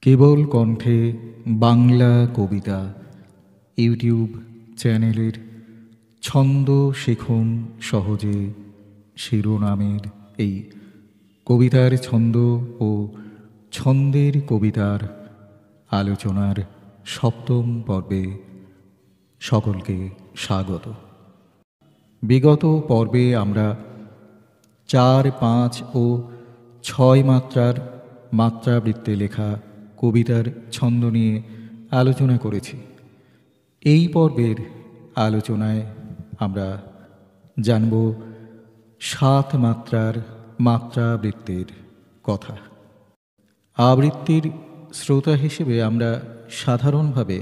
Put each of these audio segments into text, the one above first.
কেবল কণ্ঠে বাংলা কবিতা ইউটিউব চ্যানেলের ছন্দ শেখুন সহজে শিরোনামের এই কবিতার ছন্দ ও ছন্দের কবিতার আলোচনার সপ্তম পর্বে সকলকে স্বাগত। বিগত পর্বে আমরা 4, 5 ও 6 মাত্রার মাত্রাবৃত্তে লেখা কবিতার ছন্দ নিয়ে আলোচনা করেছি। এই পর্বের আলোচনায় আমরা জানব 7 মাত্রার মাত্রাবৃত্তের কথা। আবৃত্তির শ্রোতা হিসেবে আমরা সাধারণভাবে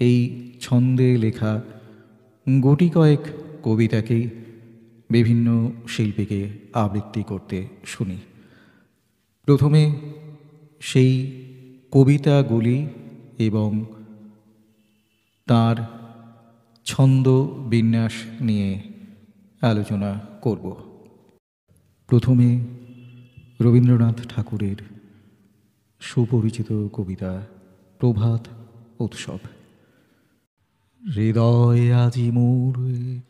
এই ছন্দে লেখা গুটি কয়েক কবিতাকেই বিভিন্ন শিল্পীকে আবৃত্তি করতে শুনি। প্রথমে সেই কবিতাগুলি এবং তার ছন্দ বিন্যাস নিয়ে আলোচনা করব। প্রথমে রবীন্দ্রনাথ ঠাকুরের সুপরিচিত কবিতা প্রভাত উৎসব। হৃদয় আজি মোর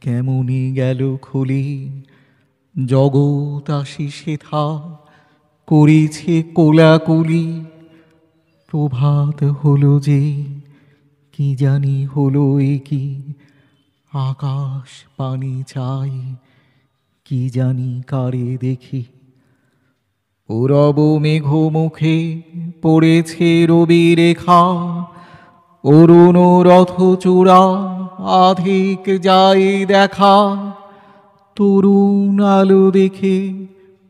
কেমনি গেল খুলি, জগৎ আসি সেথা করেছে কোলাকুলি। প্রভাত হলো যে কি জানি হলো এ কি, আকাশ পানি চাই কি জানি কারে দেখি। অরব মেঘ মুখে পড়েছে রবি রেখা, অরুণ রথ চূড়া আধিক যায় দেখা। তরুণ আলো দেখে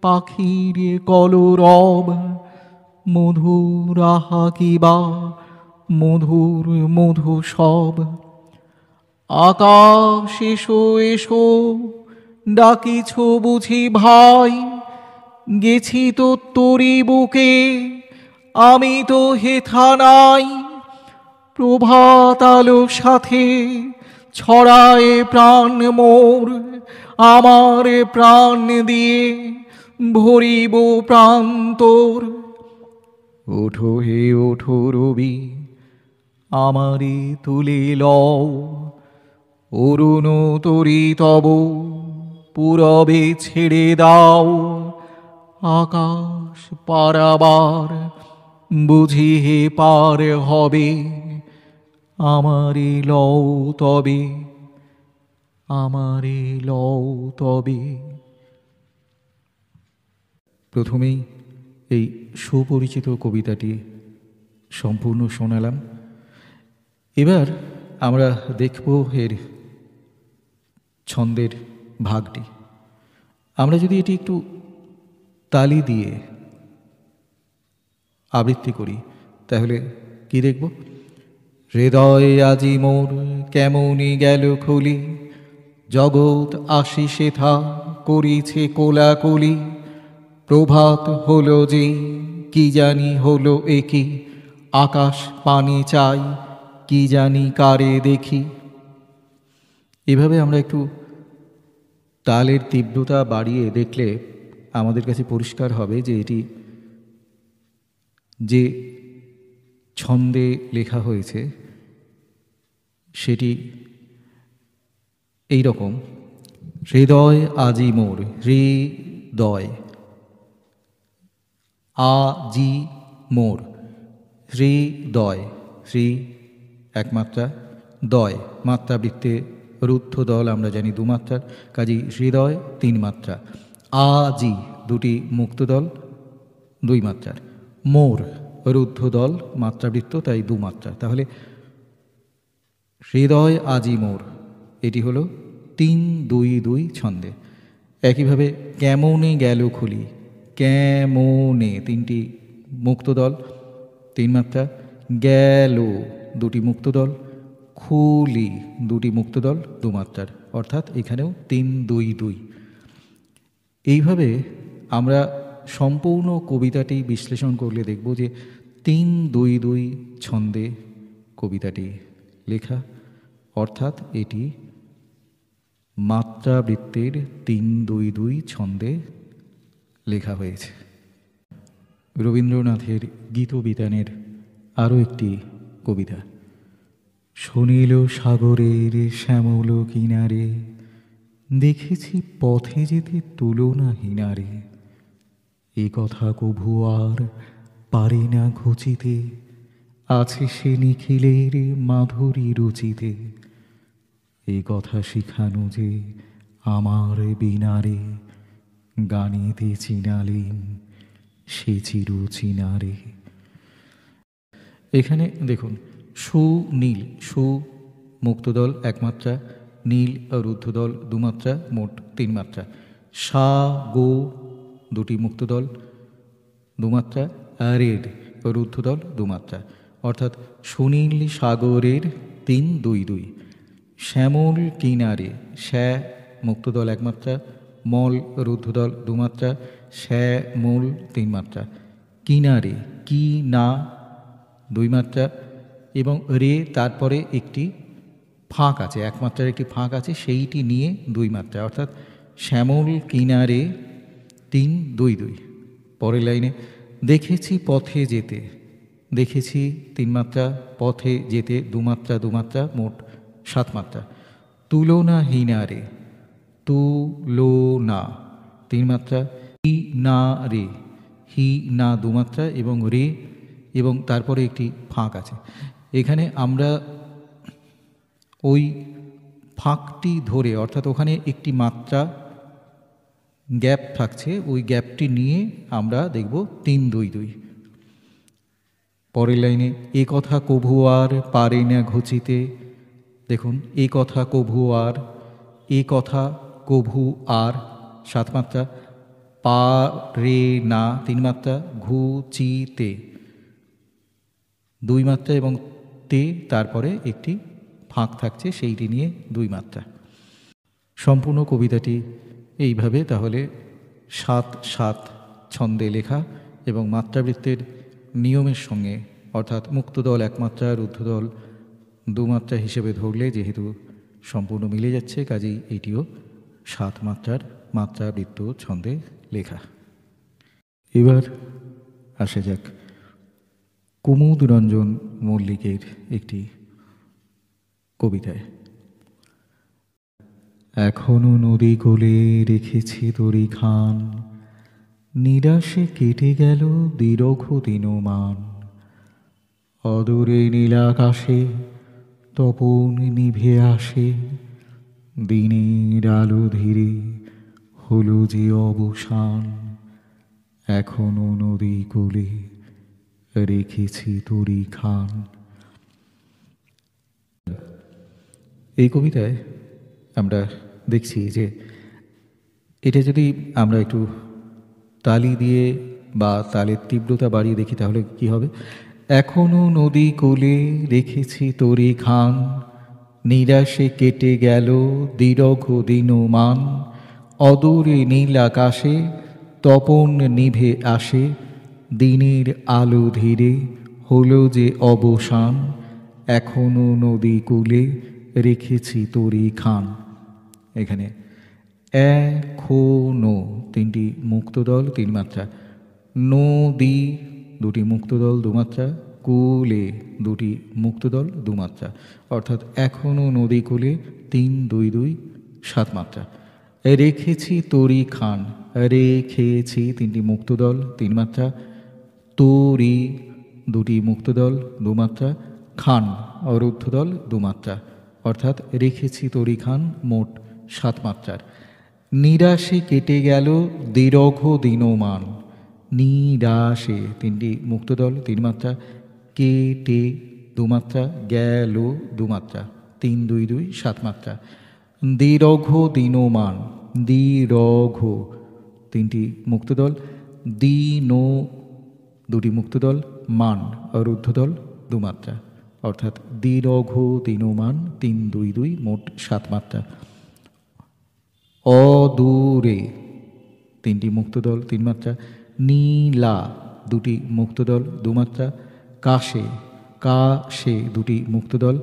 পাখির কলরব, মধুর আহা কিবা মধুর মধু সব। আকাশ এসো এসো ডাকিছ বুঝি ভাই, গেছি তো তোরি বুকে আমি তো হেথা নাই। প্রভাত আলো সাথে ছড়ায় প্রাণ মোর, আমার প্রাণ দিয়ে ভরিব প্রান্তর। ওঠো হে ওঠো রবি আমারে তুলে লও, অরুণ তরি তব পূরবে ছেড়ে দাও। আকাশ পারাবার বুঝি হে পার হবে, আমারে লও তবে আমারে লও তবে। প্রথমেই এই সুপরিচিত কবিতাটি সম্পূর্ণ শোনালাম। এবার আমরা দেখব এর ছন্দের ভাগটি। আমরা যদি এটি একটু তালি দিয়ে আবৃত্তি করি তাহলে কি দেখব? হৃদয় আজি মোর কেমনি গেল খুলি, জগৎ আসি সেথা করিছে কোলাকুলি। প্রভাত হলো যে কি জানি হলো একি, আকাশ পানি চাই কি জানি কারে দেখি। এভাবে আমরা একটু তালের তীব্রতা বাড়িয়ে দেখলে আমাদের কাছে পরিষ্কার হবে যে এটি যে ছন্দে লেখা হয়েছে সেটি এই রকম। হৃদয় আজি মোর, হৃদয় আজি মোর, হৃদয়, হৃ এক মাত্রা, দয় মাত্রাবৃত্তে রুদ্ধ দল আমরা জানি 2 মাত্রার, কাজেই হৃদয় 3 মাত্রা। আজি দুটি মুক্ত দল 2 মাত্রার, মোর রুদ্ধ দল মাত্রাবৃত্ত তাই 2 মাত্রা। তাহলে হৃদয় আজি মোর এটি হলো 3-2-2 ছন্দে। একইভাবে কেমনে গেল খুলি, কেমনে 3টি মুক্ত দল 3 মাত্রা, গেল 2টি মুক্ত দল, খুলি 2টি মুক্ত দল 2 মাত্রার, অর্থাৎ এখানেও 3-2-2। এইভাবে আমরা সম্পূর্ণ কবিতাটি বিশ্লেষণ করলে দেখব যে 3-2-2 ছন্দে কবিতাটি লেখা, অর্থাৎ এটি মাত্রাবৃত্তের 3-2-2 ছন্দে লেখা হয়েছে। রবীন্দ্রনাথের গীতবিতানের আরও একটি কবিতা। শুনিল সাগরের শ্যামল কিনারে, দেখেছি পথে যেতে তুলনাহীনারে। এ কথা কভু আর পারে না ঘুচিতে, আছে সে নিখিলের মাধুরী রুচিতে। এ কথা শিখানো যে আমার বিনারে, গানেতে চিনালেন সে চির চিনারে। এখানে দেখুন, সুনীল, সু মুক্তদল একমাত্রা, নীল রুদ্ধদল দুমাত্রা, মোট তিন মাত্রা। সা গো দুটি মুক্তদল দুমাত্রা, রেড রুদ্ধদল দুমাত্রা, অর্থাৎ সুনীল সাগরের ৩ ২ ২। শ্যামল কিনারে, শ্যা মুক্তদল একমাত্রা, মল রুদ্ধদল দুমাত্রা, শ্যামল তিন মাত্রা। কিনারে, কি না দুই মাত্রা, এবং রে তারপরে একটি ফাঁক আছে, একমাত্রার একটি ফাঁক আছে, সেইটি নিয়ে দুই মাত্রা, অর্থাৎ শ্যামল কিনারে ৩ ২ ২। পরের লাইনে দেখেছি পথে যেতে, দেখেছি তিন মাত্রা, পথে যেতে দুমাত্রা দুমাত্রা, মোট সাত মাত্রা। তুলনাহীনারে, তুলনা তিন মাত্রা, হি না রে, হি না দুমাত্রা এবং রে, এবং তারপরে একটি ফাঁক আছে। এখানে আমরা ওই ফাঁকটি ধরে, অর্থাৎ ওখানে একটি মাত্রা গ্যাপ থাকছে, ওই গ্যাপটি নিয়ে আমরা দেখব ৩ ২ ২। পরের লাইনে এ কথা কভু আর পারে না ঘুচিতে, দেখুন এ কথা কভু আর, এ কথা কভু আর সাত মাত্রা, পারে না তিন মাত্রা, ঘুচিতে দুই মাত্রা এবং তে তারপরে একটি ফাঁক থাকছে, সেইটি নিয়ে দুই মাত্রা। সম্পূর্ণ কবিতাটি এইভাবে তাহলে ৭/৭ ছন্দে লেখা এবং মাত্রাবৃত্তের নিয়মের সঙ্গে, অর্থাৎ মুক্তদল একমাত্রা, রুদ্ধদল দুমাত্রা হিসেবে ধরলে যেহেতু সম্পূর্ণ মিলে যাচ্ছে, কাজেই এটিও ৭ মাত্রার মাত্রাবৃত্ত ছন্দে লেখা। এবার আসা যাক কুমুদ রঞ্জন মল্লিকের একটি কবিতায়। এখনো নদী কোলে রেখেছি তরি খান, নিরাশে কেটে গেল দীর্ঘ দিনমান। অদূরে নীলাকাশে তপন নিভে আসে, দিনের আলো ধীরে হলো যে অবসান। এখনো নদী কোলে রেখেছি তরি খান। এই কবিতায় আমরা দেখছি যে এটা যদি আমরা একটু তালি দিয়ে বা তালের তীব্রতা বাড়িয়ে দেখি তাহলে কি হবে? এখনো নদী কোলে রেখেছি তরি খান, নিরাশে কেটে গেল দীর্ঘ দিনমান। অদূরে নীল আকাশে তপন নিভে আসে, দিনের আলো ধীরে হলো যে অবসান। এখনো নদী কূলে রেখেছি তরি খান। এখানে এখনো তিনটি মুক্তদল তিন মাত্রা, নদী দুটি মুক্তদল দুমাত্রা, কূলে দুটি মুক্তদল দুমাত্রা, অর্থাৎ এখনো নদী কূলে ৩ ২ ২ ৭ মাত্রা। রেখেছি তরি খান, রেখেছি তিনটি মুক্তদল তিন মাত্রা, তরি দুটি মুক্তদল দুমাত্রা, খান রুদ্ধদল দুমাত্রা, অর্থাৎ রেখেছি তরি খান মোট ৭ মাত্রার। নিরাশে কেটে গেল দীর্ঘ দিনমান, নিরাশে তিনটি মুক্তদল তিন মাত্রা, কেটে দুমাত্রা, গেল দুমাত্রা, ৩ ২ ২ ৭ মাত্রা। দীর্ঘ দিনমান, দীর্ঘ তিনটি মুক্তদল, দিন দুটি মুক্তদল, মান রুদ্ধদল দুমাত্রা, অর্থাৎ দীর্ঘ দিনমান ৩ ২ ২ মোট ৭ মাত্রা। অদূরে তিনটি মুক্তদল তিন মাত্রা, নীলা দুটি মুক্তদল দুমাত্রা, কাশে কাশে দুটি মুক্তদল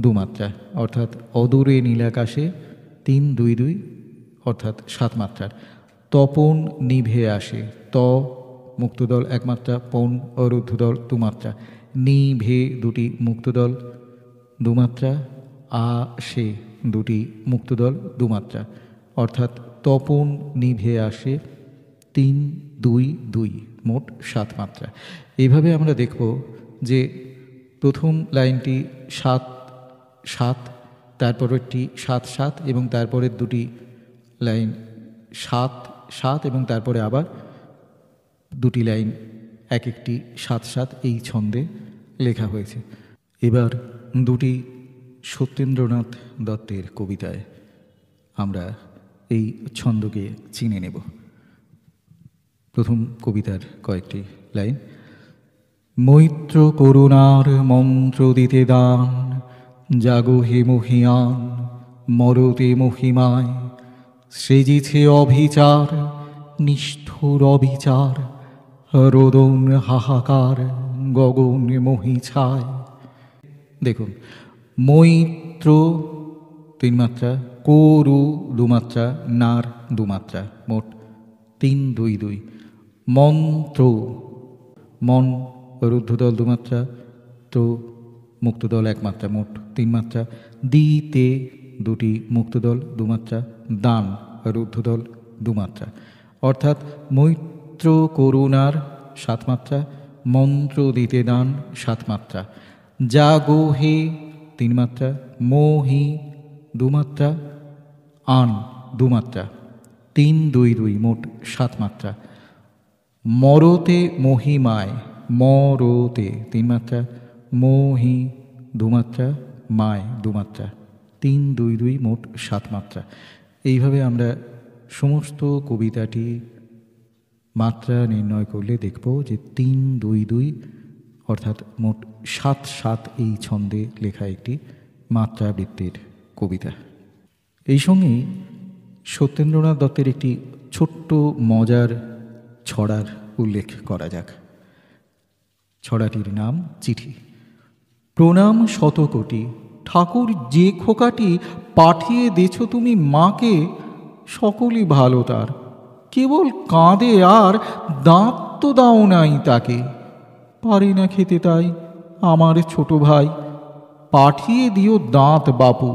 দুমাত্রা, অর্থাৎ অদূরে নীলাকাশে ৩ ২ ২ অর্থাৎ ৭ মাত্রার। তপন নিভে আসে, ত মুক্তদল একমাত্রা, পণ রুদ্ধদল দুমাত্রা, নিভে দুটি মুক্তদল দুমাত্রা, আসে দুটি মুক্তদল দুমাত্রা, অর্থাৎ তপন নিভে আসে 3 2 2, মোট 7 মাত্রা। এইভাবে আমরা দেখব যে প্রথম লাইনটি 7 7, তারপরেরটি 7 7 এবং তারপরের দুটি লাইন 7 7 এবং তারপরে আবার দুটি লাইন এক একটি 7 7 এই ছন্দে লেখা হয়েছে। এবার দুটি সত্যেন্দ্রনাথ দত্তের কবিতায় আমরা এই ছন্দকে চিনে নেব। প্রথম কবিতার কয়েকটি লাইন। মৈত্র করুণার মন্ত্র দিতে দান, জাগো হে মহিয়ান মরতে মহিমায়, সেজিছে অভিচার নিষ্ঠুর অবিচার, রোদন হাহাকার গগন মহিছায়। দেখুন, মৈত্র 3 মাত্রা, করু 2 মাত্রা, নার 2 মাত্রা, মোট 3 2 2। মন্ত্র, মন রুদ্ধদল 2 মাত্রা, তো মুক্তদল 1 মাত্রা, মোট 3 মাত্রা। দিতে দুটি মুক্তদল 2 মাত্রা, দান রুদ্ধদল 2 মাত্রা, অর্থাৎ মৈত্র করুণার 7 মাত্রা, মন্ত্র দিতে দান 7 মাত্রা, জাগো হে 3 মাত্রা, মোহি 2 মাত্রা, আন 2 মাত্রা, 3 2 2, মোট 7 মাত্রা। মরতে মহিমায়, মরতে 3 মাত্রা, মোহি 2 মাত্রা, মায় 2 মাত্রা, 3 2 2, মোট 7 মাত্রা। এইভাবে আমরা সমস্ত কবিতাটি মাত্রা নির্ণয় করলে দেখব যে 3 2 2, অর্থাৎ মোট 7 7 এই ছন্দে লেখা একটি মাত্রাবৃত্তির কবিতা। এই সঙ্গেই সত্যেন্দ্রনাথ দত্তের একটি ছোট্ট মজার ছড়ার উল্লেখ করা যাক। ছড়াটির নাম চিঠি। প্রণাম শতকোটি, ঠাকুর যে খোকাটি পাঠিয়ে দেছ তুমি মাকে, সকলই ভালো তার, কেবল কাঁদে আর দাঁত তো দাও নাই তাকে। পারি না খেতে তাই আমার ছোট ভাই, পাঠিয়ে দিও দাঁত বাপু,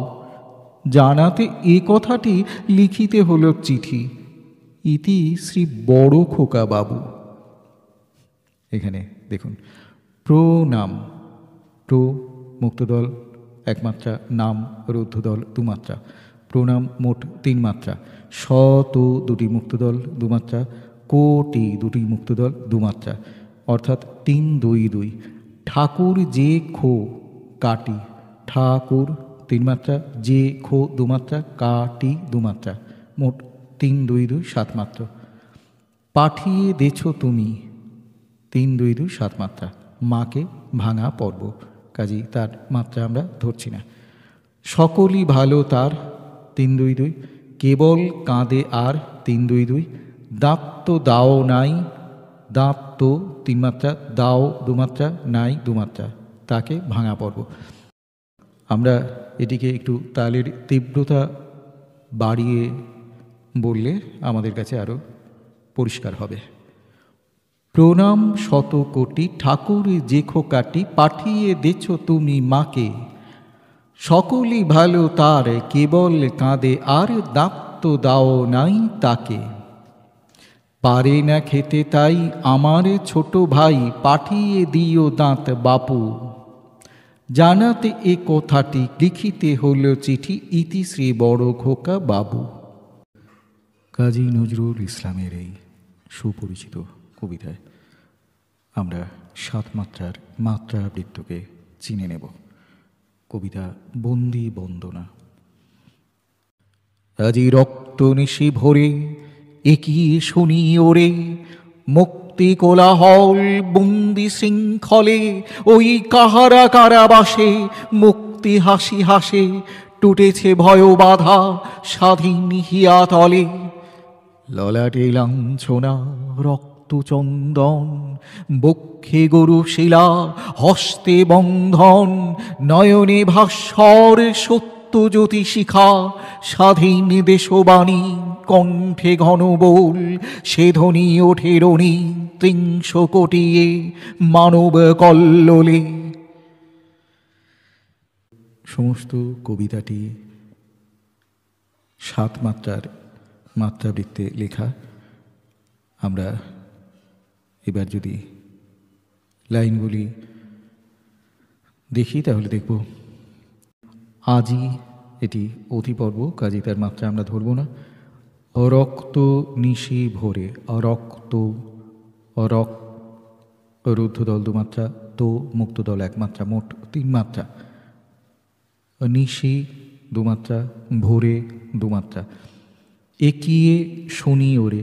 জানাতে এ কথাটি লিখিতে হলো চিঠি, ইতি শ্রী বড় খোকা বাবু। এখানে দেখুন, প্রনাম, প্র মুক্তদল 1 মাত্রা, নাম রুদ্ধদল 2 মাত্রা, প্রণাম মোট 3 মাত্রা, শত দুটি মুক্তদল 2 মাত্রা, কোটি দুটি মুক্তদল 2 মাত্রা, অর্থাৎ 3 2 2। ঠাকুর যে খো কাটি, ঠাকুর 3 মাত্রা, যে খো 2 মাত্রা, কাটি 2 মাত্রা, মোট 3 2 2, 7 মাত্রা। পাঠিয়ে দেছ তুমি 3 2 2, 7 মাত্রা। মাকে ভাঙা পর্ব, কাজী তার মাত্রা আমরা ধরছি না। সকলই ভালো তার 3 2 2, কেবল কাঁদে আর 3 2 2, দাঁত তো দাও নাই, দাঁত তো 3 মাত্রা, দাও 2 মাত্রা, নাই 2 মাত্রা, তাকে ভাঙা পর্ব। আমরা এটিকে একটু তালের তীব্রতা বাড়িয়ে বললে আমাদের কাছে আরও পরিষ্কার হবে। প্রণাম শত কোটি, ঠাকুর যে খোকাটি পাঠিয়ে দেছ তুমি মাকে, সকলই ভালো তার, কেবল কাঁদে আর দাঁত তো দাও নাই তাকে। পারে না খেতে তাই আমার ছোট ভাই, পাঠিয়ে দিও দাঁত বাপু, জানাতে এ কথাটি লিখিতে হলো চিঠি, ইতি শ্রী বড় খোকা বাবু। কাজী নজরুল ইসলামের এই সুপরিচিত কবিতায় আমরা 7 মাত্রার মাত্রাবৃত্তকে চিনে নেব। কবিতা বন্দি বন্দনা। আজি রক্ত নিশি ভরে একই শুনি ওরে, মুক্তি কোলাহল বন্দি শৃঙ্খলে, ওই কাহারা কারাবাসে মুক্তি হাসি হাসে, টুটেছে ভয় বাধা স্বাধীন হিয়া তলে। ললাটে লাঞ্ছনা রক্ত চন্দন, বক্ষে গরু শিলা হস্তে বন্ধন, নয়নে ভাস্বর সত্য সত্যজ্যোতি শিখা স্বাধীন দেশবাণী কণ্ঠে ঘনবোল সে ধ্বনি ওঠে রণি ত্রিংশ কোটিয়ে মানব কল্লোলে। সমস্ত কবিতাটি 7 মাত্রার মাত্রাবৃত্তে লেখা। আমরা এবার যদি লাইনগুলি দেখি তাহলে দেখব আজি এটি অতিপর্ব, কাজী তার মাত্রা আমরা ধরব না। অরক্ত নিশি ভোরে, অরক্ত, অরক রুদ্ধদল 2 মাত্রা, তো মুক্তদল 1 মাত্রা, মোট 3 মাত্রা। নিশি 2 মাত্রা, ভোরে 2 মাত্রা। একিয়ে শনি ওরে,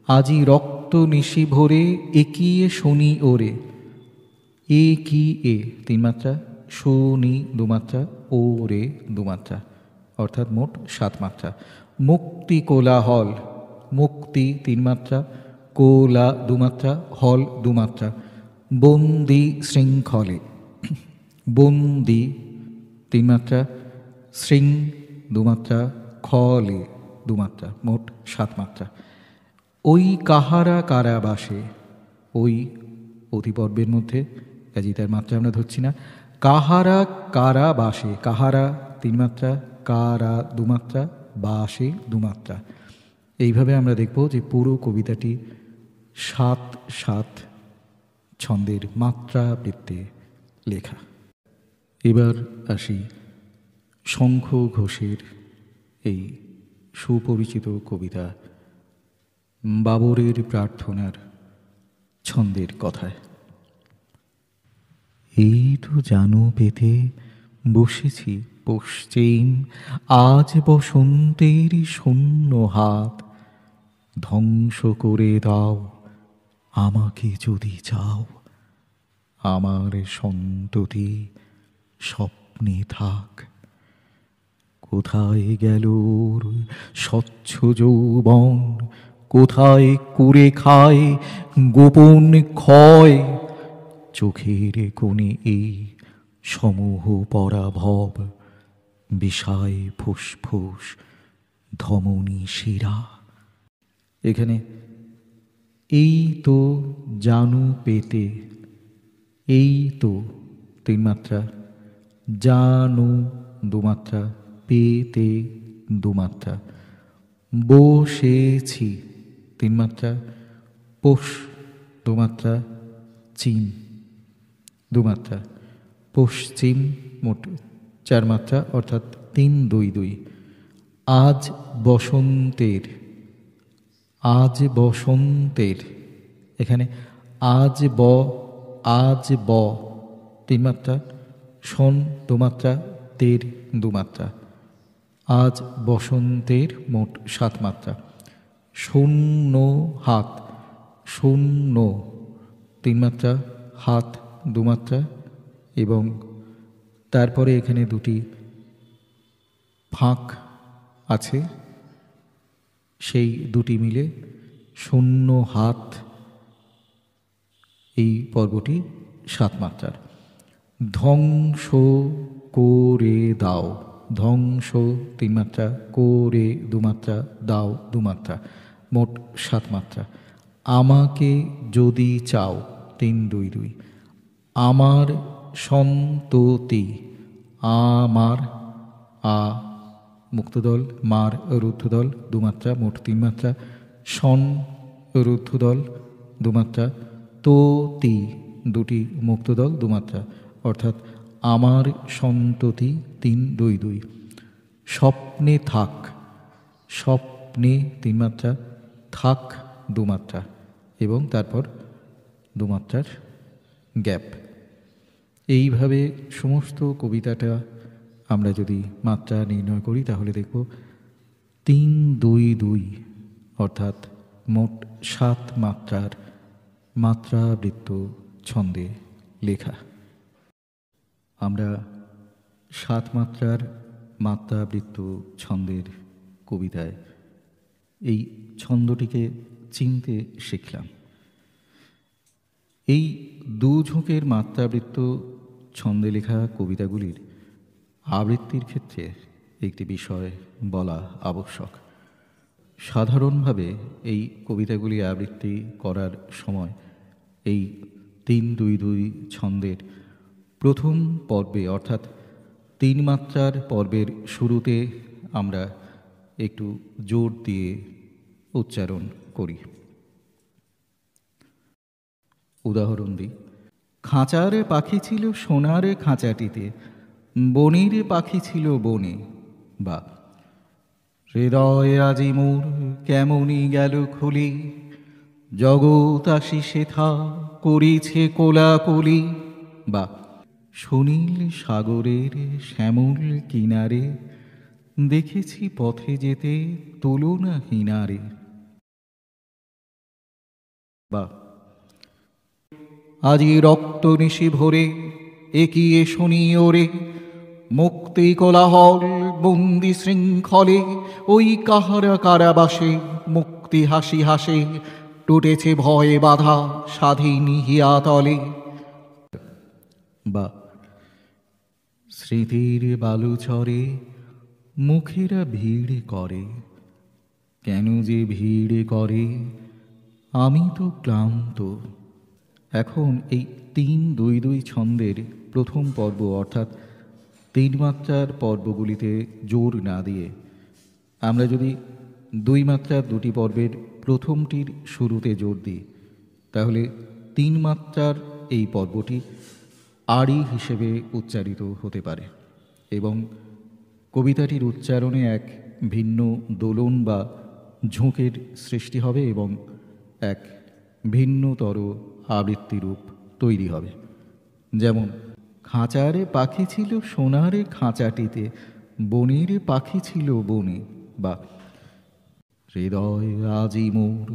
আজি রক্ত নিশি ভোরে একিয়ে শনি ওরে, এ কি এ 3 মাত্রা, শনি 2 মাত্রা, ওরে 2 মাত্রা, অর্থাৎ মোট 7 মাত্রা। মুক্তি কোলাহল, মুক্তি 3 মাত্রা, কোলা 2 মাত্রা, হল 2 মাত্রা। বন্দি শৃঙ্খলে, বন্দি 3 মাত্রা, শৃং 2 মাত্রা, খলে 2 মাত্রা, মোট 7 মাত্রা। ওই কাহারা কারাবাসে, ওই অতিপর্বের মধ্যে, কাজী তার মাত্রা আমরা ধরছি না। কাহারা কারাবাসে, কাহারা 3 মাত্রা, কারা 2 মাত্রা, বাসে 2 মাত্রা। এইভাবে আমরা দেখব যে পুরো কবিতাটি 7/7 ছন্দের মাত্রা বৃত্তে লেখা। এবার আসি শঙ্খ ঘোষের এই সুপরিচিত কবিতা বাবরের প্রার্থনার ছন্দের কথায়। এই তো জানো পেতে বসেছি পশ্চিম, আজ বসন্তের শূন্য হাত, ধ্বংস করে দাও আমাকে যদি চাও, আমার সন্ততি স্বপ্নে থাক। কোথায় গেল ওর স্বচ্ছ যৌবন, কোথায় কুরে খায় গোপন ক্ষয়, চোখের কোণে এই সমূহ পরাভব, বিষায় ফুসফুস ধমনী শিরা। এখানে এই তো জানু পেতে, এই তো 3 মাত্রা, জানু 2 মাত্রা, পেতে 2 মাত্রা। বসেছি 3 মাত্রা, পোষ 2 মাত্রা, চিম 2 মাত্রা, পশ্চিম মোট 4 মাত্রা, অর্থাৎ 3-2-2। আজ বসন্তের, আজ বসন্তের, এখানে আজ ব, আজ ব 3 মাত্রা, শন 2 মাত্রা, তের 2 মাত্রা। আজ বসন্তের মোট 7 মাত্রা। শূন্য হাত, শূন্য 3 মাত্রা, হাত 2 মাত্রা, এবং তারপরে এখানে 2টি ফাঁক আছে, সেই 2টি মিলে শূন্য হাত। এই পর্বটি 7 মাত্রার। ধ্বংস করে দাও, ধ্বংস 3 মাত্রা, করে 2 মাত্রা, দাও 2 মাত্রা, মোট 7 মাত্রা। আমাকে যদি চাও 3-2-2। আমার সন্ততি, আমার, আ মুক্তদল, মার রুদ্ধদল 2 মাত্রা, মোট 3 মাত্রা। সন রুদ্ধদল 2 মাত্রা, তো তি 2টি মুক্তদল 2 মাত্রা, অর্থাৎ আমার সন্ততি 3-2-2। স্বপ্নে থাক, স্বপ্নে 3 মাত্রা, থাক 2 মাত্রা, এবং তারপর 2 মাত্রার গ্যাপ। এইভাবে সমস্ত কবিতাটা আমরা যদি মাত্রা নির্ণয় করি তাহলে দেখব 3-2-2, অর্থাৎ মোট 7 মাত্রার মাত্রাবৃত্ত ছন্দে লেখা। আমরা 7 মাত্রার মাত্রাবৃত্ত ছন্দের কবিতায় এই ছন্দটিকে চিনতে শিখলাম। এই 2 ঝোঁকের মাত্রাবৃত্ত ছন্দে লেখা কবিতাগুলির আবৃত্তির ক্ষেত্রে একটি বিষয় বলা আবশ্যক। সাধারণভাবে এই কবিতাগুলি আবৃত্তি করার সময় এই ৩-২-২ ছন্দের প্রথম পর্বে অর্থাৎ ৩ মাত্রার পর্বের শুরুতে আমরা একটু জোর দিয়ে উচ্চারণ করি। উদাহরণ দিই। খাঁচার পাখি ছিল সোনার খাঁচাটিতে, বনের পাখি ছিল বনে। বা হৃদয় আজি মোর কেমনই গেল খুলি, জগৎ আসি সেথা করিছে কোলাকুলি। বা সুনীল সাগরের শ্যামল কিনারে, দেখেছি পথে যেতে তুলনা হিনারে। বা আজি রক্ত নিশি ভরে একিয়ে শুনি ওরে, মুক্তি কোলাহল বন্দি শৃঙ্খলে, ওই কাহারা কারাবাসে মুক্তি হাসি হাসে, টুটেছে ভয়ে বাধা স্বাধীন হিয়াতলে। বা স্মৃতির বালুচরে মুখেরা ভিড় করে, কেন যে ভিড় করে আমি তো ক্লান্ত। এখন এই ৩-২-২ ছন্দের প্রথম পর্ব অর্থাৎ ৩ মাত্রার পর্বগুলিতে জোর না দিয়ে আমরা যদি ২ মাত্রার দুটি পর্বের প্রথমটির শুরুতে জোর দিই, তাহলে ৩ মাত্রার এই পর্বটি আড়ি হিসেবে উচ্চারিত হতে পারে এবং কবিতাটির উচ্চারণে এক ভিন্ন দোলন বা ঝোঁকের সৃষ্টি হবে এবং এক ভিন্নতর আবৃত্তিরূপ তৈরি হবে। যেমন খাঁচারে পাখি ছিল সোনারে খাঁচাটিতে, বনের পাখি ছিল বনে। বা হৃদয় আজি মোর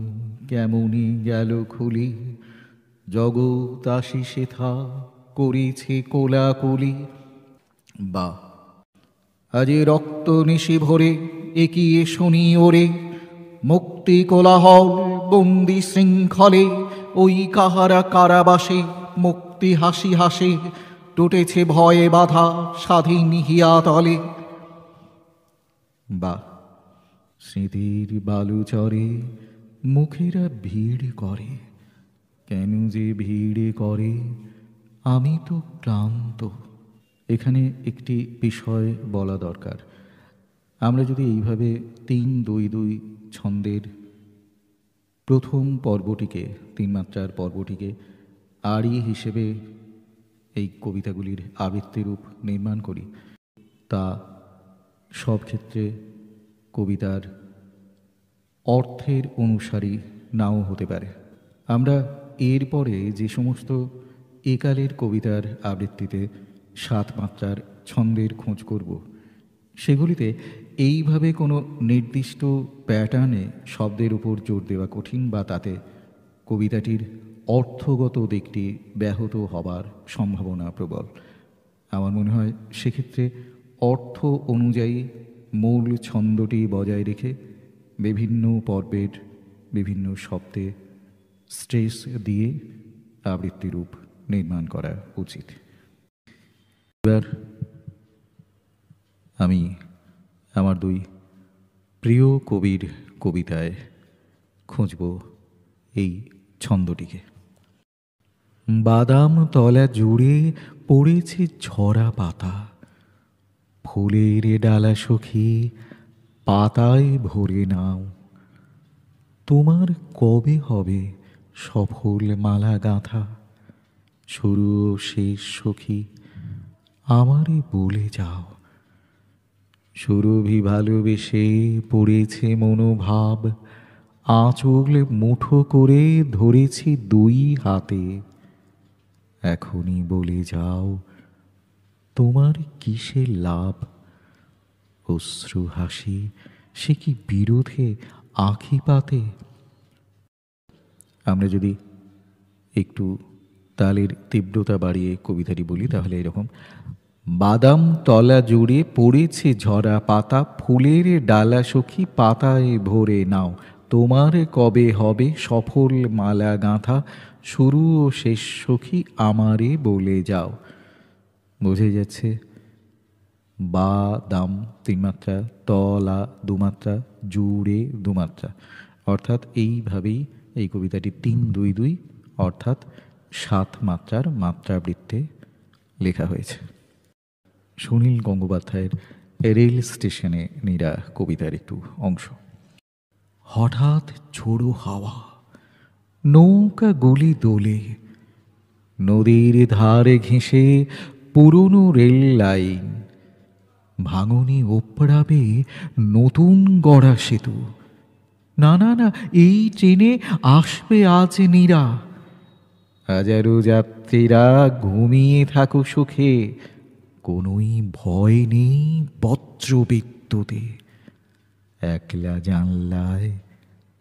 কেমনই গেল খুলি, জগৎ আসি সেথা করিছে কোলাকুলি। বা আজি রক্ত নিশি ভরে একিয়ে শুনি ওরে, মুক্তি কোলাহল বন্দি শৃঙ্খলে, ওই কাহারা কারাবাসে মুক্তি হাসি হাসে, টুটেছে ভয়ে বাধা স্বাধীন হিয়াতলে। বা স্মৃতির বালুচরে মুখেরা ভিড় করে, কেন যে ভিড় করে আমি তো ক্লান্ত। এখানে একটি বিষয় বলা দরকার। আমরা যদি এইভাবে ৩-২-২ ছন্দের প্রথম পর্বটিকে ৩ মাত্রার পর্বটিকে আড়ি হিসেবে এই কবিতাগুলির আবৃত্তিরূপ নির্মাণ করি, তা সব ক্ষেত্রে কবিতার অর্থের অনুসারী নাও হতে পারে। আমরা এরপরে যে সমস্ত একালের কবিতার আবৃত্তিতে ৭ মাত্রার ছন্দের খোঁজ করব, সেগুলিতে এইভাবে কোনো নির্দিষ্ট প্যাটার্নে শব্দের উপর জোর দেওয়া কঠিন বা তাতে কবিতাটির অর্থগত দিকটি ব্যাহত হবার সম্ভাবনা প্রবল। আমার মনে হয় সেক্ষেত্রে অর্থ অনুযায়ী মূল ছন্দটি বজায় রেখে বিভিন্ন পর্বের বিভিন্ন শব্দে স্ট্রেস দিয়ে আবৃত্তিরূপ নির্মাণ করা উচিত। এবার আমি আমার ২ প্রিয় কবির কবিতায় খুঁজব এই ছন্দটিকে। বাদাম তলা জুড়ে পড়েছে ঝরা পাতা, ফুলের ডালা সখী পাতায় ভরে নাও, তোমার কবে হবে সফল মালা গাঁথা, শুরু ও শেষ সখী আমারে বলে যাও। সুরভি ভালোবেসে পড়েছে মনোভাব, আঁচল মুঠো করে ধরেছি ২ হাতে, এখনই বলে যাও তোমার কিসের লাভ, অশ্রু হাসি সে কি বিরোধে আঁখি পাতে। আমরা যদি একটু তালের তীব্রতা বাড়িয়ে কবিতাটি বলি তাহলে এরকম: বাদাম তলা জুড়ে পড়েছে ঝরা পাতা, ফুলের ডালা সখী পাতায় ভরে নাও, তোমার কবে হবে সফল মালা গাঁথা, শুরু ও শেষ সখী আমারে বলে যাও। বোঝা যাচ্ছে বা দাম 3 মাত্রা, তলা 2 মাত্রা, জুড়ে 2 মাত্রা, অর্থাৎ এইভাবেই এই কবিতাটি 3-2-2 অর্থাৎ 7 মাত্রার মাত্রাবৃত্তে লেখা হয়েছে। সুনীল গঙ্গোপাধ্যায়ের রেল স্টেশনে নীরা কবিতার একটু অংশ। হঠাৎ ঝোড়ো হাওয়া, নৌকা গুলি দোলে, নদীর ধারে ঘেঁষে পুরনো রেল লাইন, ভাঙনি ওপড়াবে নতুন গড়া সেতু। না না না, এই ট্রেনে আসবে আজ নীরা। হাজারো যাত্রীরা ঘুমিয়ে থাকো সুখে, কোনোই ভয় নেই বজ্র বিদ্যুতে। একলা জানলায়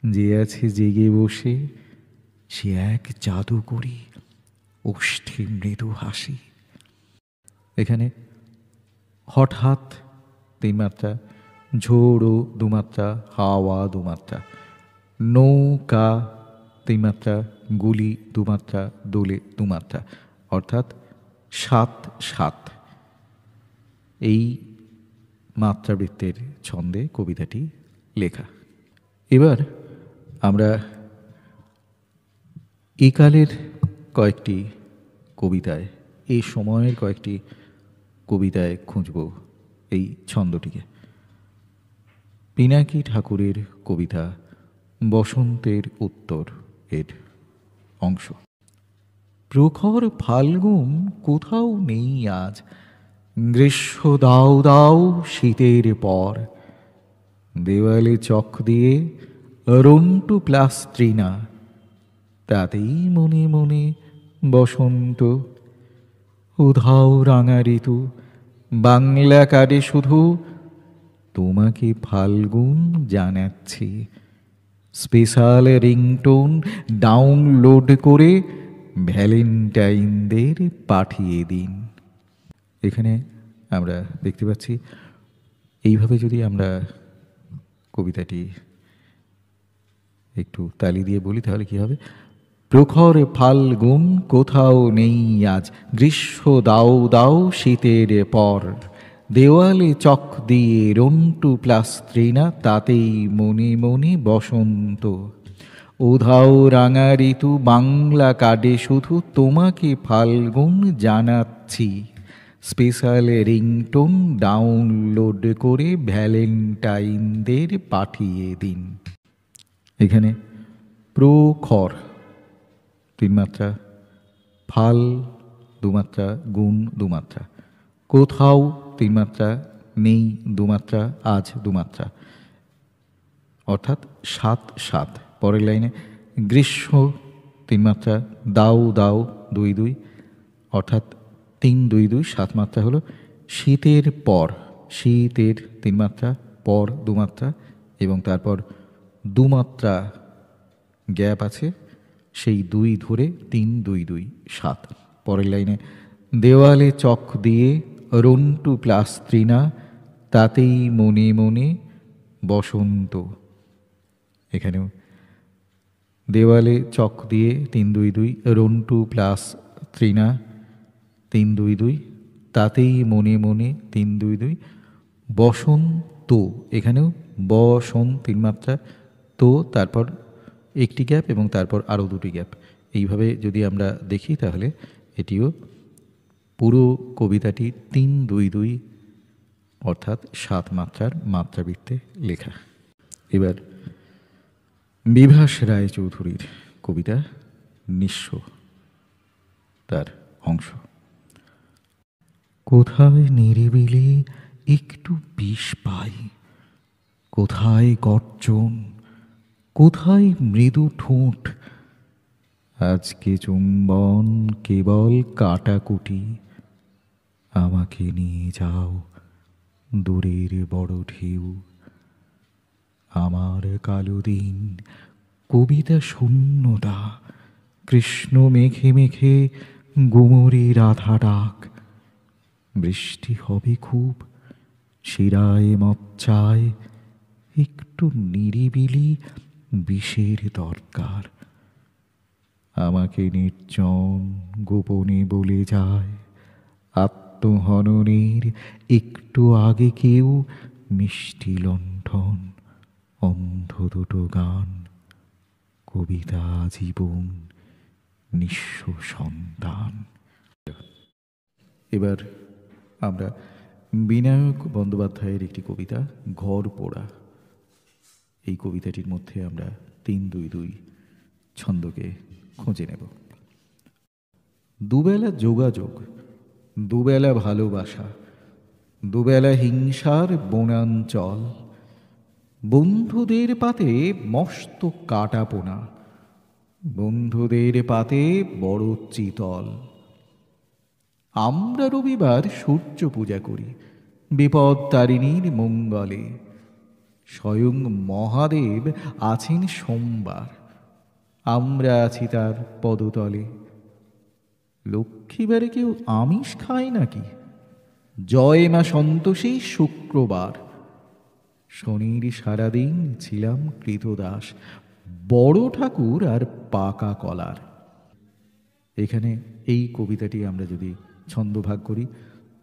যে আছে জেগে বসে, সে এক জাদুকরী ওষ্ঠে মৃদু হাসি। এখানে হঠাৎ 3 মাত্রা, ঝোড়ো 2 মাত্রা, হাওয়া 2 মাত্রা, নৌকা 3 মাত্রা, গুলি 2 মাত্রা, দোলে 2 মাত্রা, অর্থাৎ 7-7 এই মাত্রাবৃত্তের ছন্দে কবিতাটি লেখা। এবার আমরা একালের কয়েকটি কবিতায়, এই সময়ের কয়েকটি কবিতায় খুঁজব এই ছন্দটিকে। পিনাকি ঠাকুরের কবিতা বসন্তের উত্তর এর অংশ। প্রখর ফাল্গুন কোথাও নেই আজ, গ্রীষ্ম দাও দাও শীতের পর। দেওয়ালে চক দিয়ে রন্টু প্লাস তৃণা, তাতেই মনে মনে বসন্ত। উধাও রাঙা ঋতু, বাংলা কার্ডে শুধু তোমাকে ফাল্গুন জানাচ্ছি। স্পেশাল রিংটোন ডাউনলোড করে ভ্যালেন্টাইনদের পাঠিয়ে দিন। এখানে আমরা দেখতে পাচ্ছি, এইভাবে যদি আমরা কবিতাটি একটু তালি দিয়ে বলি তাহলে কি হবে? প্রখর ফাল্গুন কোথাও নেই আজ, গ্রীষ্ম দাও দাও শীতের পর। দেওয়ালে চক দিয়ে রন্টু প্লাস তৃণা, তাতেই মনে মনে বসন্ত। উধাও রাঙা ঋতু, বাংলা কার্ডে শুধু তোমাকে ফাল্গুন জানাচ্ছি। স্পেশাল রিংটোন ডাউনলোড করে ভ্যালেন্টাইনদের পাঠিয়ে দিন। এখানে প্রখর 3 মাত্রা, ফাল 2 মাত্রা, গুণ 2 মাত্রা, কোথাও 3 মাত্রা, নেই 2 মাত্রা, আজ 2 মাত্রা, অর্থাৎ 7-7। পরের লাইনে গ্রীষ্ম 3 মাত্রা, দাও দাও 2-2, অর্থাৎ 3-2-2 7 মাত্রা হলো। শীতের পর, শীতের 3 মাত্রা, পর 2 মাত্রা, এবং তারপর 2 মাত্রা গ্যাপ আছে, সেই 2 ধরে 3-2-2 7। পরের লাইনে দেওয়ালে চক দিয়ে রন্টু প্লাস তৃণা, তাতেই মনে মনে বসন্ত। এখানেও দেওয়ালে চক দিয়ে 3-2-2, রন্টু প্লাস তৃণা 3-2-2, তাতেই মনে মনে 3-2-2, বসন্ত। এখানেও বসন 3 মাত্রা, তো তারপর একটি গ্যাপ এবং তারপর আরও 2টি গ্যাপ। এইভাবে যদি আমরা দেখি তাহলে এটিও পুরো কবিতাটি 3-2-2 অর্থাৎ 7 মাত্রার মাত্রাবৃত্তে লেখা। এবার বিভাস রায়চৌধুরীর কবিতা নিঃস্ব তার অংশ। কোথায় নিরিবিলি একটু বিষ পাই, কোথায় গর্জন, কোথায় মৃদু ঠোঁট। আজকে চুম্বন কেবল কাটাকুটি, আমাকে নিয়ে যাও দূরের বড় ঢেউ। আমার কালো দিন কবিতা শূন্যতা, কৃষ্ণ মেঘে মেঘে গুমরি রাধা ডাক। বৃষ্টি হবে খুব, শিরায় মচ্চায়, একটু নিরিবিলি বিষের দরকার। আমাকে নির্জন গোপনে বলে যায়, আত্মহননের একটু আগে কেউ মিষ্টি লণ্ঠন, অন্ধ দুটো গান, কবিতা জীবন, নিঃস্ব সন্তান। এবার আমরা বিনায়ক বন্দ্যোপাধ্যায়ের একটি কবিতা ঘর পোড়া, এই কবিতাটির মধ্যে আমরা ৩-২-২ ছন্দকে খুঁজে নেব। দুবেলা যোগাযোগ, দুবেলা ভালোবাসা, দুবেলা হিংসার বনাঞ্চল, বন্ধুদের পাতে মস্ত কাটাপোনা, বন্ধুদের পাতে বড় চিতল। আমরা রবিবার সূর্য পূজা করি বিপদ তারিণীর মঙ্গলে, স্বয়ং মহাদেব আছেন সোমবার, আমরা আছি তার পদতলে। লক্ষ্মীবারে কেউ আমিষ খায় নাকি? জয় মা সন্তোষী শুক্রবার, শনির সারাদিন ছিলাম কৃতদাস, বড় ঠাকুর আর পাকা কলার। এখানে এই কবিতাটি আমরা যদি ছন্দভাগ করি,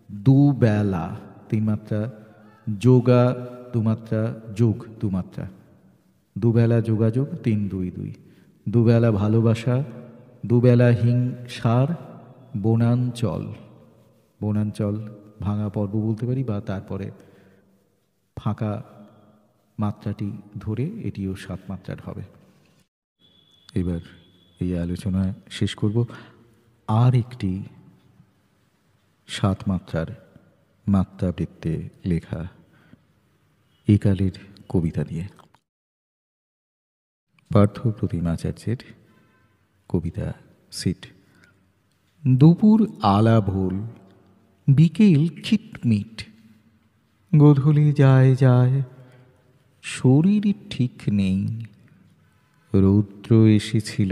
দুবেলা 3 মাত্রা, যোগা 2 মাত্রা, যোগ 2 মাত্রা, দুবেলা যোগাযোগ 3-2-2, দুবেলা ভালোবাসা, দুবেলা হিংসার বনাঞ্চল, বনাঞ্চল ভাঙা পর্ব বলতে পারি, বা তারপরে ফাঁকা মাত্রাটি ধরে এটিও 7 মাত্রার হবে। এবার এই আলোচনা শেষ করব আর একটি 7 মাত্রার মাত্রাবৃত্তে লেখা একালের কবিতা দিয়ে। পার্থপ্রতিম আচার্যের কবিতা সিট। দুপুর আলা ভোল, বিকেল খিটমিট, গোধূলি যায় যায়, শরীর ঠিক নেই। রৌদ্র এসেছিল,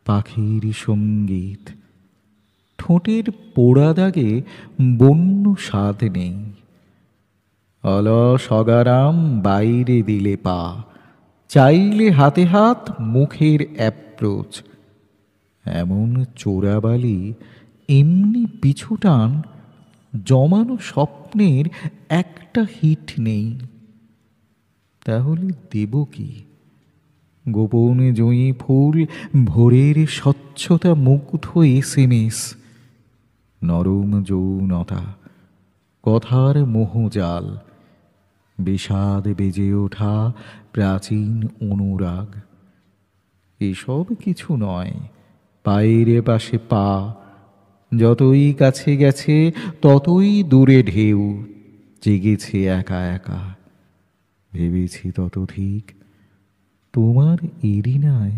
পাখির সঙ্গীত, ঠোঁটের পোড়া দাগে বন্য স্বাদ নেই। অলস অগারাম বাইরে দিলে পা, চাইলে হাতে হাত মুখের অ্যাপ্রোচ। এমন চোরাবালি, এমনি পিছুটান, জমানো স্বপ্নের একটা হিট নেই। তাহলে দেব কি? গোপনে জয়ী ফুল, ভোরের স্বচ্ছতা মুগ্ধ SMS, নরম যৌনতা, কথার মোহজাল, বিষাদ বেজে ওঠা প্রাচীন অনুরাগ। এসব কিছু নয়, পায়ের পাশে পা, যতই কাছে গেছে ততই দূরে ঢেউ, জেগেছে একা একা। ভেবেছি ততোধিক, তোমার এরিনায়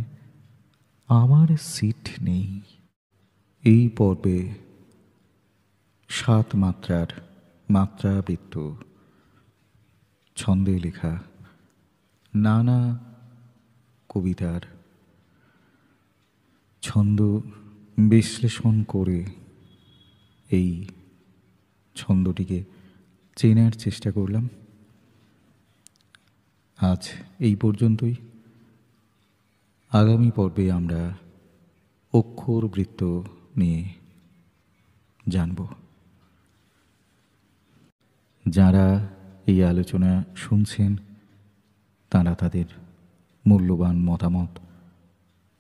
আমার সিট নেই। এই পর্বে 7 মাত্রার মাত্রাবৃত্ত ছন্দে লেখা নানা কবিতার ছন্দ বিশ্লেষণ করে এই ছন্দটিকে চেনার চেষ্টা করলাম। আজ এই পর্যন্তই। আগামী পর্বে আমরা অক্ষর বৃত্ত নিয়ে জানব। যারা এই আলোচনা শুনছেন তারা তাদের মূল্যবান মতামত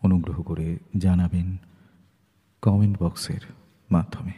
অনুগ্রহ করে জানাবেন কমেন্ট বক্সের মাধ্যমে।